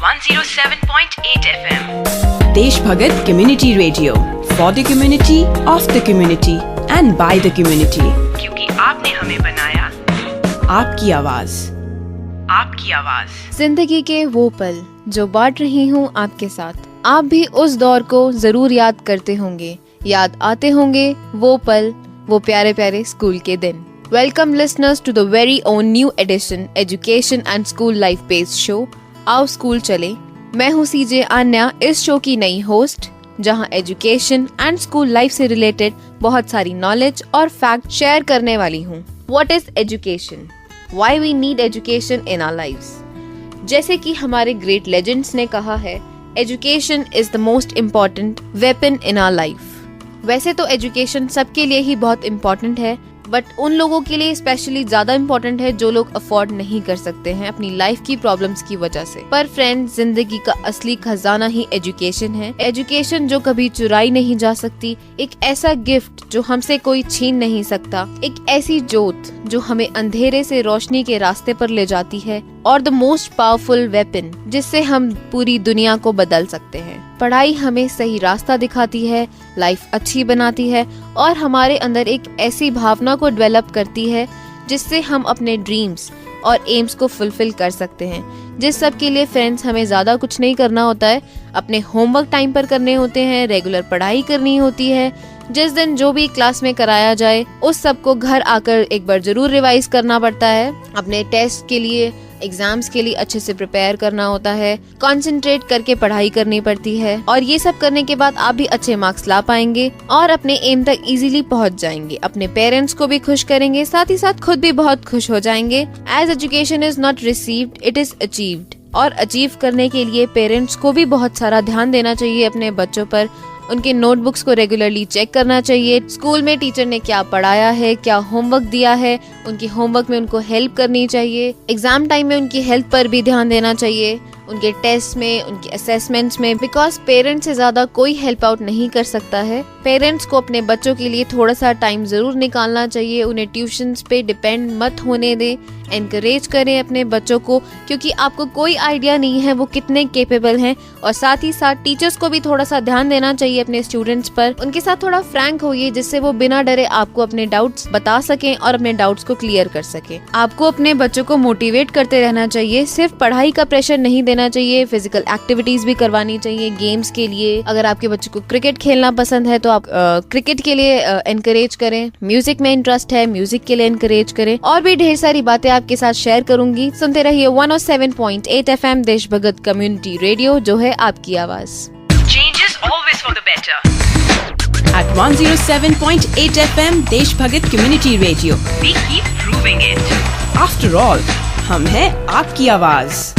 107.8 FM. Desh Bhagat community radio for the community of the community and by the community. क्योंकि आपने हमें बनाया, आपकी आवाज। जिंदगी के वो पल जो बांट रही हूँ आपके साथ, आप भी उस दौर को जरूर याद करते होंगे, याद आते होंगे वो पल, वो प्यारे प्यारे स्कूल के दिन। Welcome listeners to the very own new edition Education and School Life Based Show आओ स्कूल चले। मैं हूँ सीजे आन्या, इस शो की नई होस्ट, जहाँ एजुकेशन एंड स्कूल लाइफ से रिलेटेड बहुत सारी नॉलेज और फैक्ट शेयर करने वाली हूँ। What is education? Why we need education in our lives? जैसे कि हमारे ग्रेट लेजेंड्स ने कहा है, education is the most important weapon in our life. वैसे तो एजुकेशन सबके लिए ही बहुत इम्पोर्टेंट है, बट उन लोगों के लिए स्पेशली ज्यादा इम्पोर्टेंट है जो लोग अफोर्ड नहीं कर सकते हैं अपनी लाइफ की प्रॉब्लम्स की वजह से। पर फ्रेंड्स, जिंदगी का असली खजाना ही एजुकेशन है। एजुकेशन जो कभी चुराई नहीं जा सकती, एक ऐसा गिफ्ट जो हमसे कोई छीन नहीं सकता, एक ऐसी जोत जो हमें अंधेरे से रोशनी के रास्ते पर ले जाती है, और द मोस्ट पावरफुल वेपन जिससे हम पूरी दुनिया को बदल सकते हैं। पढ़ाई हमें सही रास्ता दिखाती है, लाइफ अच्छी बनाती है और हमारे अंदर एक ऐसी भावना को डेवलप करती है जिससे हम अपने ड्रीम्स और एम्स को फुलफिल कर सकते हैं। जिस सब के लिए फ्रेंड्स हमें ज्यादा कुछ नहीं करना होता है, अपने होमवर्क टाइम पर करने होते हैं, रेगुलर पढ़ाई करनी होती है। जिस दिन जो भी क्लास में कराया जाए उस सब को घर आकर एक बार जरूर रिवाइज करना पड़ता है। अपने टेस्ट के लिए, एग्जाम्स के लिए अच्छे से प्रिपेयर करना होता है, कंसंट्रेट करके पढ़ाई करनी पड़ती है, और ये सब करने के बाद आप भी अच्छे मार्क्स ला पाएंगे और अपने एम तक इजीली पहुंच जाएंगे। अपने पेरेंट्स को भी खुश करेंगे, साथ ही साथ खुद भी बहुत खुश हो जाएंगे। As education is not received, it is achieved. और अचीव करने के लिए पेरेंट्स को भी बहुत सारा ध्यान देना चाहिए अपने बच्चों पर। उनके नोटबुक्स को रेगुलरली चेक करना चाहिए, स्कूल में टीचर ने क्या पढ़ाया है, क्या होमवर्क दिया है, उनकी होमवर्क में उनको हेल्प करनी चाहिए। एग्जाम टाइम में उनकी हेल्थ पर भी ध्यान देना चाहिए, उनके टेस्ट में, उनके असेसमेंट्स में, बिकॉज पेरेंट्स से ज्यादा कोई हेल्प आउट नहीं कर सकता है। पेरेंट्स को अपने बच्चों के लिए थोड़ा सा टाइम जरूर निकालना चाहिए। उन्हें ट्यूशंस पे डिपेंड मत होने दें, एनकरेज करें अपने बच्चों को, क्योंकि आपको कोई आइडिया नहीं है वो कितने केपेबल हैं। और साथ ही साथ टीचर्स को भी थोड़ा सा ध्यान देना चाहिए अपने स्टूडेंट्स पर। उनके साथ थोड़ा फ्रैंक होइए जिससे वो बिना डरे आपको अपने डाउट्स बता सकें और अपने डाउट्स को क्लियर कर सकें। आपको अपने बच्चों को मोटिवेट करते रहना चाहिए, सिर्फ पढ़ाई का प्रेशर नहीं देना चाहिए, फिजिकल एक्टिविटीज भी करवानी चाहिए। गेम्स के लिए, अगर आपके बच्चों को क्रिकेट खेलना पसंद है तो आप क्रिकेट के लिए एनकरेज करें। म्यूजिक में इंटरेस्ट है, म्यूजिक के लिए एनकरेज करें। और भी ढेर सारी बातें आपके साथ शेयर करूंगी। सुनते रहिए 107.8 FM Desh Bhagat community radio, जो है आपकी आवाज। Change is always for the better. At 107.8 FM Desh Bhagat community radio, We keep proving it. After all हम हैं आपकी आवाज।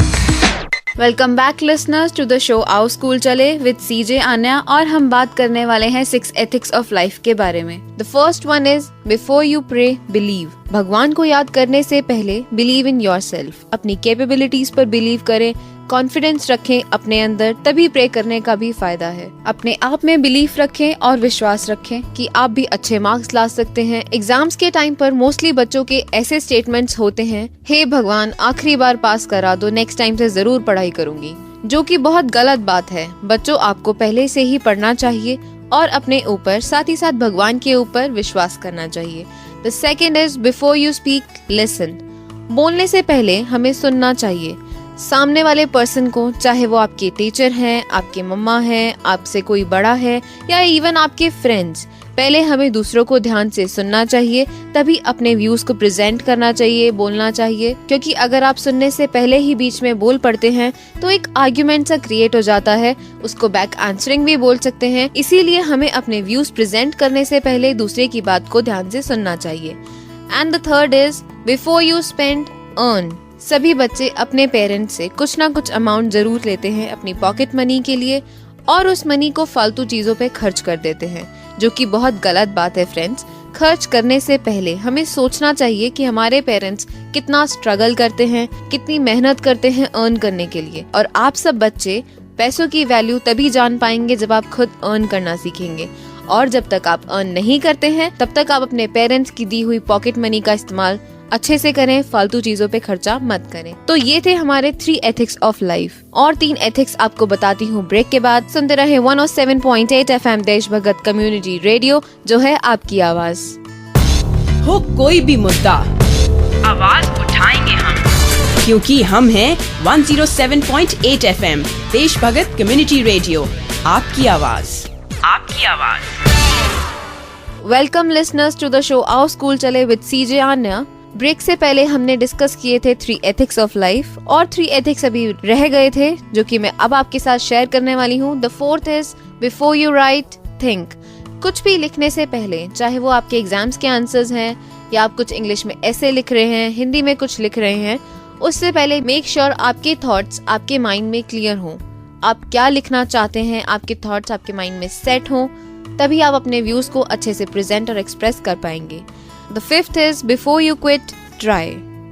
Welcome back listeners to the show आओ स्कूल चले विद सीजे आन्या, और हम बात करने वाले हैं 6 एथिक्स ऑफ लाइफ के बारे में। The first one is before you pray believe. भगवान को याद करने से पहले बिलीव इन योरसेल्फ। अपनी कैपेबिलिटीज पर बिलीव करें, कॉन्फिडेंस रखें अपने अंदर, तभी प्रे करने का भी फायदा है। अपने आप में बिलीफ रखें और विश्वास रखें कि आप भी अच्छे मार्क्स ला सकते हैं। एग्जाम्स के टाइम पर मोस्टली बच्चों के ऐसे स्टेटमेंट्स होते हैं, हे भगवान आखिरी बार पास करा दो, नेक्स्ट टाइम से जरूर पढ़ाई करूंगी, जो कि बहुत गलत बात है। बच्चों, आपको पहले से ही पढ़ना चाहिए और अपने ऊपर, साथ ही साथ भगवान के ऊपर विश्वास करना चाहिए। The second is before you speak listen. बोलने से पहले हमें सुनना चाहिए सामने वाले पर्सन को, चाहे वो आपके टीचर हैं, आपके मम्मा हैं, आपसे कोई बड़ा है, या इवन आपके फ्रेंड्स। पहले हमें दूसरों को ध्यान से सुनना चाहिए, तभी अपने व्यूज को प्रेजेंट करना चाहिए, बोलना चाहिए। क्योंकि अगर आप सुनने से पहले ही बीच में बोल पड़ते हैं तो एक आर्ग्यूमेंट सा क्रिएट हो जाता है, उसको बैक आंसरिंग भी बोल सकते हैं। इसीलिए हमें अपने व्यूज प्रेजेंट करने से पहले दूसरे की बात को ध्यान से सुनना चाहिए। And the third is before you spend earn. सभी बच्चे अपने पेरेंट्स से कुछ ना कुछ अमाउंट जरूर लेते हैं अपनी पॉकेट मनी के लिए, और उस मनी को फालतू चीजों पे खर्च कर देते हैं, जो कि बहुत गलत बात है फ्रेंड्स। खर्च करने से पहले हमें सोचना चाहिए कि हमारे पेरेंट्स कितना स्ट्रगल करते हैं, कितनी मेहनत करते हैं अर्न करने के लिए। और आप सब बच्चे पैसों की वैल्यू तभी जान पाएंगे जब आप खुद अर्न करना सीखेंगे, और जब तक आप अर्न नहीं करते हैं तब तक आप अपने पेरेंट्स की दी हुई पॉकेट मनी का इस्तेमाल अच्छे से करें, फालतू चीजों पे खर्चा मत करें। तो ये थे हमारे 3 एथिक्स ऑफ लाइफ, और 3 एथिक्स आपको बताती हूँ ब्रेक के बाद। सुनते रहे 107.8 FM Desh Bhagat community radio, जो है आपकी आवाज। हो कोई भी मुद्दा, आवाज उठाएंगे हम, क्योंकि हम हैं 107.8 FM Desh Bhagat community radio, आपकी आवाज। आपकी आवाज। Welcome listeners to the show आओ स्कूल चले विद सीजे आन्या। ब्रेक से पहले हमने डिस्कस किए थे 3 एथिक्स ऑफ लाइफ, और 3 एथिक्स अभी रह गए थे जो कि मैं अब आपके साथ शेयर करने वाली हूँ। The 4th is before you right think. कुछ भी लिखने से पहले, चाहे वो आपके एग्जाम्स के आंसर्स हैं या आप कुछ इंग्लिश में ऐसे लिख रहे हैं, हिंदी में कुछ लिख रहे हैं, उससे पहले मेक श्योर आपके थॉट्स आपके माइंड में क्लियर हों। आप क्या लिखना चाहते हैं, आपके थॉट्स आपके माइंड में सेट हों, तभी आप अपने व्यूज को अच्छे से प्रेजेंट और एक्सप्रेस कर पाएंगे। The 5th is before you quit, try।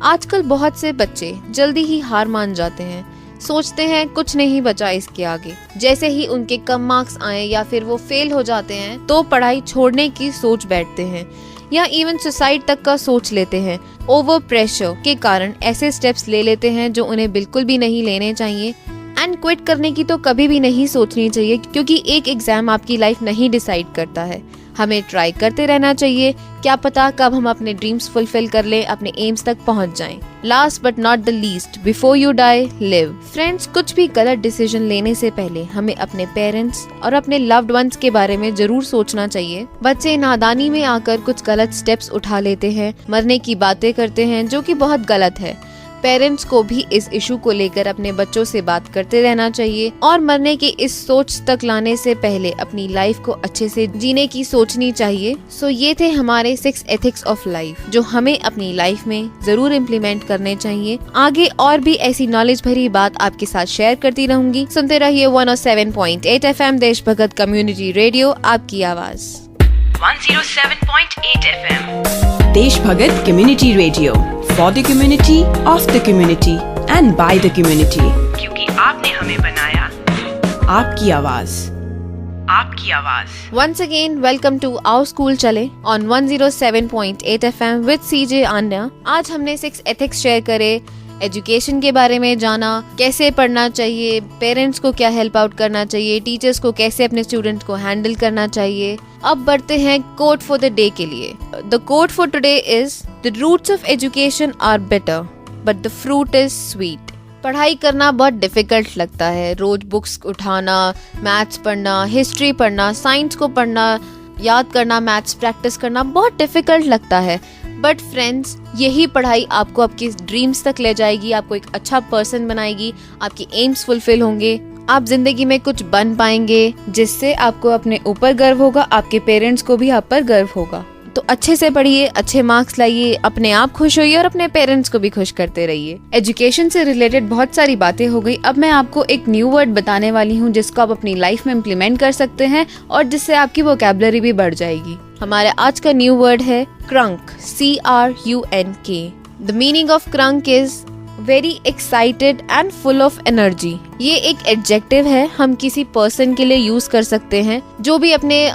आजकल बहुत से बच्चे जल्दी ही हार मान जाते हैं, सोचते हैं कुछ नहीं बचा इसके आगे। जैसे ही उनके कम मार्क्स आए या फिर वो फेल हो जाते हैं तो पढ़ाई छोड़ने की सोच बैठते हैं, या इवन सुसाइड तक का सोच लेते हैं। ओवर प्रेशर के कारण ऐसे स्टेप्स ले लेते हैं जो उन्हें बिल्कुल भी नहीं लेने चाहिए। एंड क्विट करने की तो कभी भी नहीं सोचनी चाहिए, क्योंकि एक एग्जाम आपकी लाइफ नहीं डिसाइड करता है। हमें ट्राई करते रहना चाहिए, क्या पता कब हम अपने ड्रीम्स फुलफिल कर लें, अपने एम्स तक पहुंच जाएं। Last but not the least, before you die live. Friends, कुछ भी गलत डिसीजन लेने से पहले हमें अपने पेरेंट्स और अपने लव्ड वंस के बारे में जरूर सोचना चाहिए। बच्चे नादानी में आकर कुछ गलत स्टेप्स उठा लेते हैं, मरने की बातें करते हैं, जो कि बहुत गलत है। पेरेंट्स को भी इस इशू को लेकर अपने बच्चों से बात करते रहना चाहिए, और मरने की इस सोच तक लाने से पहले अपनी लाइफ को अच्छे से जीने की सोचनी चाहिए। सो ये थे हमारे 6 एथिक्स ऑफ लाइफ, जो हमें अपनी लाइफ में जरूर इम्प्लीमेंट करने चाहिए। आगे और भी ऐसी नॉलेज भरी बात आपके साथ शेयर करती रहूंगी। सुनते रहिए 107.8 FM Desh Bhagat community radio, आपकी आवाज। 107.8 FM Desh Bhagat community radio, for the community, of the community and by the community। क्योंकि आपने हमें बनाया, आपकी आवाज। आपकी आवाज। Once again, welcome to Our School चले on 107.8 FM with CJ Anya. आज हमने 6 एथिक्स शेयर करे, एजुकेशन के बारे में जाना, कैसे पढ़ना चाहिए, पेरेंट्स को क्या हेल्प आउट करना चाहिए, टीचर्स को कैसे अपने स्टूडेंट को हैंडल करना चाहिए। अब बढ़ते हैं कोट फॉर द डे के लिए। The quote for today is the roots of education are better but the fruit is sweet. पढ़ाई करना बहुत डिफिकल्ट लगता है, रोज बुक्स उठाना, मैथ्स पढ़ना, हिस्ट्री पढ़ना, साइंस को पढ़ना, याद करना, मैथ्स प्रैक्टिस करना बहुत डिफिकल्ट लगता है। बट फ्रेंड्स, यही पढ़ाई आपको आपकी ड्रीम्स तक ले जाएगी, आपको एक अच्छा पर्सन बनाएगी, आपकी एम्स फुलफिल होंगे, आप जिंदगी में कुछ बन पाएंगे, जिससे आपको अपने ऊपर गर्व होगा, आपके पेरेंट्स को भी आप पर गर्व होगा। तो अच्छे से पढ़िए, अच्छे मार्क्स लाइए, अपने आप खुश होइए और अपने पेरेंट्स को भी खुश करते रहिए। एजुकेशन से रिलेटेड बहुत सारी बातें हो गई। अब मैं आपको एक न्यू वर्ड बताने वाली हूँ जिसको आप अपनी लाइफ में इम्प्लीमेंट कर सकते हैं और जिससे आपकी वोकैबुलरी भी बढ़ जाएगी। हमारे आज का न्यू वर्ड है crank, CRUNK। The meaning of crank is very excited and full of energy. ये एक एडजेक्टिव है, हम किसी पर्सन के लिए यूज कर सकते हैं जो भी अपने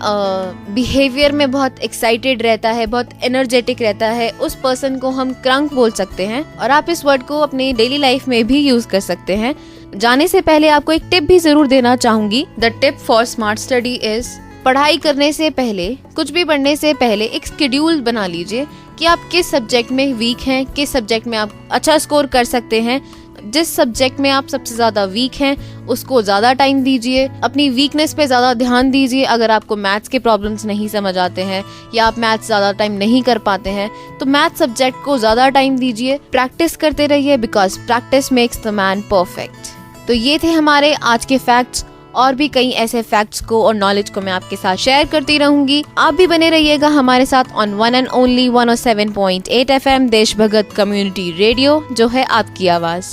बिहेवियर में बहुत एक्साइटेड रहता है, बहुत एनर्जेटिक रहता है, उस पर्सन को हम क्रंक बोल सकते हैं। और आप इस वर्ड को अपनी डेली लाइफ में भी यूज कर सकते हैं। जाने से पहले आपको एक टिप भी जरूर देना चाहूंगी। The tip for smart study is, पढ़ाई करने से पहले, कुछ भी पढ़ने से पहले एक शेड्यूल बना लीजिए कि आप किस सब्जेक्ट में वीक हैं, किस सब्जेक्ट में आप अच्छा स्कोर कर सकते हैं। जिस सब्जेक्ट में आप सबसे ज्यादा वीक हैं उसको ज्यादा टाइम दीजिए, अपनी वीकनेस पे ज्यादा ध्यान दीजिए। अगर आपको मैथ्स के प्रॉब्लम्स नहीं समझ आते हैं या आप मैथ्स ज्यादा टाइम नहीं कर पाते हैं तो मैथ्स सब्जेक्ट को ज्यादा टाइम दीजिए, प्रैक्टिस करते रहिए, because practice makes the man perfect. तो ये थे हमारे आज के फैक्ट्स, और भी कई ऐसे फैक्ट्स को और नॉलेज को मैं आपके साथ शेयर करती रहूंगी। आप भी बने रहिएगा हमारे साथ on one and only 107.8 FM Desh Bhagat community radio, जो है आपकी आवाज।